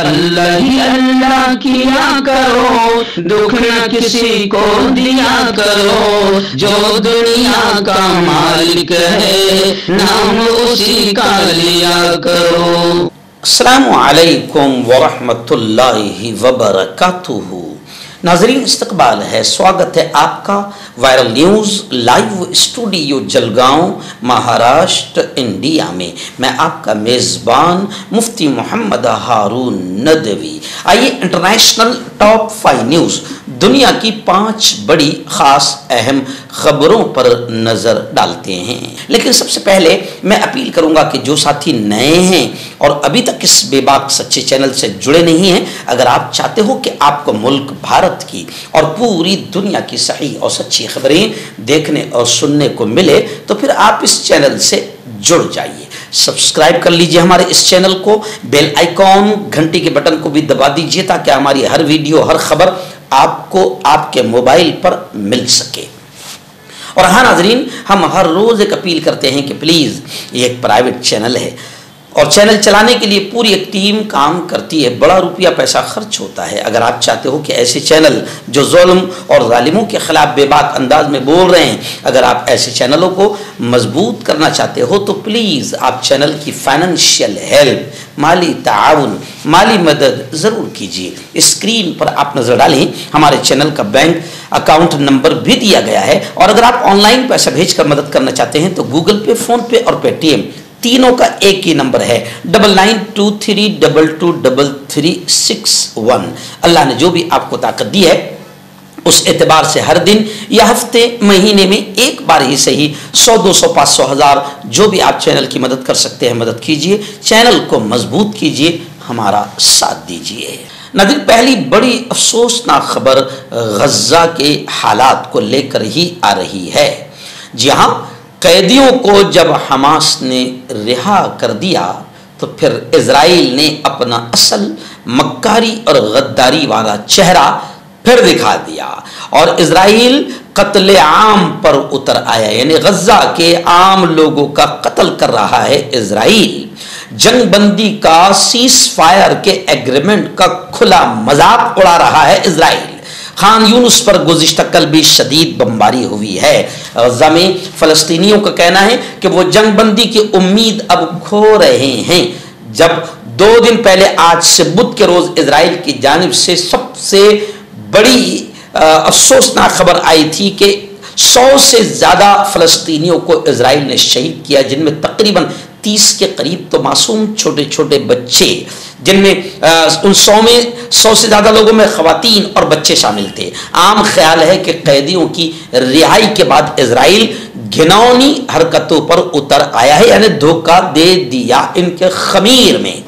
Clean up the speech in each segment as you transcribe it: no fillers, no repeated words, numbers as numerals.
اللہ ہی اللہ کیا کرو، دکھ نہ کسی کو دیا کرو، جو دنیا کا مالک ہے نام اسی کا لیا کرو۔ السلام علیکم ورحمۃ اللہ وبرکاتہ۔ ناظرین استقبال ہے، سواگت ہے آپ کا viral news live studio Jalgaon Maharashtra India میں۔ میں آپ کا میزبان مفتی محمد ہارون ندوی۔ آئیے انٹرنیشنل ٹاپ 5 نیوز، دنیا کی 5 بڑی خاص اہم خبروں پر نظر ڈالتے ہیں۔ لیکن سب سے پہلے میں اپیل کروں گا کہ جو ساتھی نئے ہیں اور ابھی تک اس بے باک سچے چینل سے جڑے نہیں ہیں، اگر آپ چاہتے ہو کہ آپ کو ملک بھارت کی اور پوری دنیا کی صحیح اور سچی خبریں دیکھنے اور سننے کو ملے تو پھر آپ اس چینل سے جڑ جائیے، سبسکرائب کر لیجئے ہمارے اس چینل کو، بیل آئیکن گھنٹی کے بٹن کو بھی دبا دیجئے تاکہ ہماری ہر ویڈیو ہر خبر آپ کو آپ کے موبائل پر مل سکے۔ اور ہاں ناظرین، ہم ہر روز ایک اپیل کرتے ہیں کہ پلیز یہ ایک پرائیویٹ چینل ہے اور چینل چلانے کے لیے پوری ایک ٹیم کام کرتی ہے، بڑا روپیہ پیسہ خرچ ہوتا ہے۔ اگر آپ چاہتے ہو کہ ایسے چینل جو ظلم اور ظالموں کے خلاف بے باک انداز میں بول رہے ہیں، اگر آپ ایسے چینلوں کو مضبوط کرنا چاہتے ہو تو پلیز آپ چینل کی فائنینشیل ہیلپ، مالی تعاون، مالی مدد ضرور کیجیے۔ اسکرین پر آپ نظر ڈالیں، ہمارے چینل کا بینک اکاؤنٹ نمبر بھی دیا گیا ہے، اور اگر آپ آن لائن پیسہ بھیج کر مدد کرنا چاہتے ہیں تو گوگل پے، فون پے اور پے ٹی ایم تینوں کا ایک ہی نمبر ہے 9923223361۔ اللہ نے جو بھی آپ کو طاقت دی ہے اس اعتبار سے ہر دن یا ہفتے مہینے میں ایک بار ہی صحیح 100 200 500 1000 جو بھی آپ چینل کی مدد کر سکتے ہیں مدد کیجئے، چینل کو مضبوط کیجئے، ہمارا ساتھ دیجئے۔ ناظرین، پہلی بڑی افسوسناک خبر غزہ کے حالات کو لے کر ہی آ رہی ہے۔ جی ہاں، قیدیوں کو جب حماس نے رہا کر دیا تو پھر اسرائیل نے اپنا اصل مکاری اور غداری والا چہرہ پھر دکھا دیا اور اسرائیل قتل عام پر اتر آیا، یعنی غزہ کے عام لوگوں کا قتل کر رہا ہے اسرائیل۔ جنگ بندی کا سیز فائر کے ایگریمنٹ کا کھلا مذاق اڑا رہا ہے اسرائیل۔ خان یونس پر گزشتہ کل بھی شدید بمباری ہوئی ہے۔ غزہ میں فلسطینیوں کا کہنا ہے کہ وہ جنگ بندی کی امید اب کھو رہے ہیں، جب 2 دن پہلے آج سے بدھ کے روز اسرائیل کی جانب سے سب سے بڑی افسوسناک خبر آئی تھی کہ 100 سے زیادہ فلسطینیوں کو اسرائیل نے شہید کیا، جن میں تقریباً 30 کے قریب تو معصوم چھوٹے چھوٹے بچے، جن میں ان 100 سے زیادہ لوگوں میں خواتین اور بچے شامل تھے۔ عام خیال ہے کہ قیدیوں کی رہائی کے بعد اسرائیل گھناؤنی حرکتوں پر اتر آیا ہے، یعنی دھوکہ دے دیا ان کے خمیر میں۔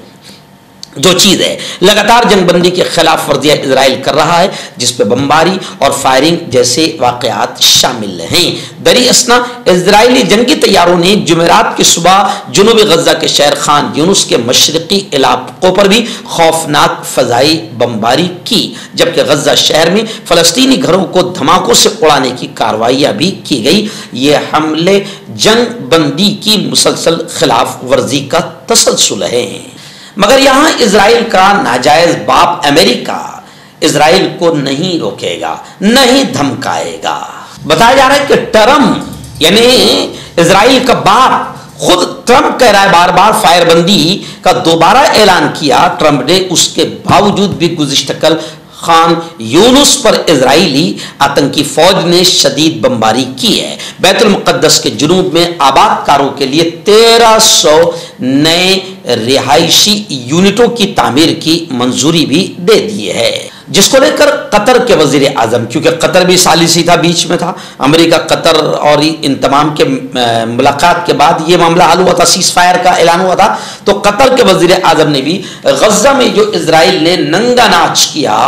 جو چیز ہے لگاتار جنگ بندی کے خلاف ورزیاں اسرائیل کر رہا ہے، جس پہ بمباری اور فائرنگ جیسے واقعات شامل ہیں۔ دری اثنا اسرائیلی جنگی طیاروں نے جمعرات کی صبح جنوبی غزہ کے شہر خان یونس کے مشرقی علاقوں پر بھی خوفناک فضائی بمباری کی، جبکہ غزہ شہر میں فلسطینی گھروں کو دھماکوں سے اڑانے کی کارروائیاں بھی کی گئی۔ یہ حملے جنگ بندی کی مسلسل خلاف ورزی کا تسلسل ہے۔ مگر یہاں اسرائیل کا ناجائز باپ امریکہ اسرائیل کو نہیں روکے گا، نہیں دھمکائے گا۔ بتایا جا رہا ہے کہ ٹرمپ یعنی اسرائیل کا باپ خود ٹرمپ کہہ رہا ہے، بار بار فائر بندی کا دوبارہ اعلان کیا ٹرمپ نے، اس کے باوجود بھی گزشتہ کل خان یونس پر اسرائیلی آتنکی فوج نے شدید بمباری کی ہے۔ بیت المقدس کے جنوب میں آباد کاروں کے لیے 1300 نئے رہائشی یونٹوں کی تعمیر کی منظوری بھی دے دی ہے، جس کو لے کر قطر کے وزیر اعظم، کیونکہ قطر بھی ثالثی تھا، بیچ میں تھا امریکہ، قطر اور ان تمام کے ملاقات کے بعد یہ معاملہ حل ہوا تھا، سیز فائر کا اعلان ہوا تھا، تو قطر کے وزیر اعظم نے بھی غزہ میں جو اسرائیل نے ننگا ناچ کیا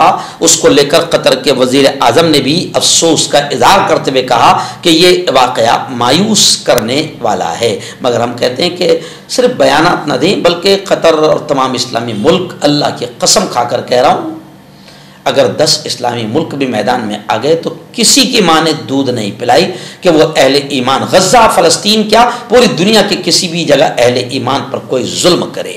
اس کو لے کر قطر کے وزیر اعظم نے بھی افسوس کا اظہار کرتے ہوئے کہا کہ یہ واقعہ مایوس کرنے والا ہے۔ مگر ہم کہتے ہیں کہ صرف بیانات نہ دیں، بلکہ قطر اور تمام اسلامی ملک، اللہ کی قسم کھا کر کہہ رہا ہوں، اگر 10 اسلامی ملک بھی میدان میں آ گئے تو کسی کی ماں نے دودھ نہیں پلائی کہ وہ اہل ایمان، غزہ، فلسطین کیا پوری دنیا کی کسی بھی جگہ اہل ایمان پر کوئی ظلم کرے۔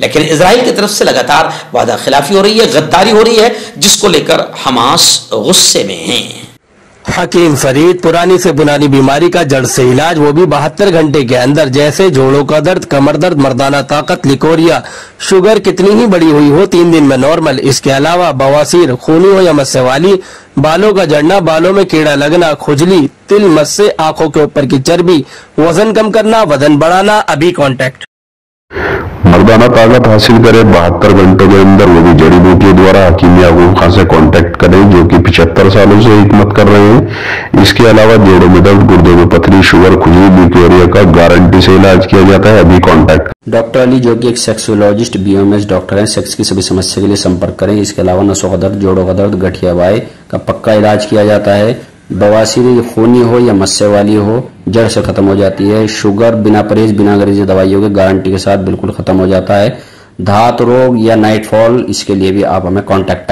لیکن اسرائیل کی طرف سے لگاتار وعدہ خلافی ہو رہی ہے، غداری ہو رہی ہے، جس کو لے کر حماس غصے میں ہیں۔ حکیم فرید، پرانی سے پرانی بیماری کا جڑ سے علاج، وہ بھی 72 گھنٹے کے اندر، جیسے جوڑوں کا درد، کمر درد، مردانہ طاقت، لیکوریا، شوگر کتنی ہی بڑی ہوئی ہو 3 دن میں نارمل۔ اس کے علاوہ بواسیر، خونی ہو یا مسے والی، بالوں کا جڑنا، بالوں میں کیڑا لگنا، کھجلی، تل مسے، آنکھوں کے اوپر کی چربی، وزن کم کرنا، وزن بڑھانا، ابھی کانٹیکٹ۔ مردانہ طاقت حاصل کرے 72 گھنٹوں کے اندر، وہ بھی جڑی بوٹیوں دوارا۔ حکیم یعقوب خان سے کانٹیکٹ کریں جو کہ 75 سالوں سے حکمت کر رہے ہیں۔ اس کے علاوہ جوڑوں میں درد، گردوں میں پتھری، شوگر، کھجلی، لیکوریا کا گارنٹی سے علاج کیا جاتا ہے، ابھی کانٹیکٹ۔ ڈاکٹر علی جو کہ ایک سیکسولوجسٹ BMS ڈاکٹر ہیں، سیکس کی سبھی سمسیا کے لیے سمپرک کریں۔ اس کے علاوہ نسوں کا درد، جوڑوں کا درد، گٹھیا وائے کا پکا علاج کیا جاتا ہے۔ بواسیر خونی ہو یا مسے والی ہو، جڑ سے ختم ہو جاتی ہے۔ شوگر بنا پرہیز، بنا گریزی دوائیوں کے گارنٹی کے ساتھ بالکل ختم ہو جاتا ہے۔ دھات روگ یا نائٹ فال، اس کے لیے بھی آپ ہمیں کانٹیکٹ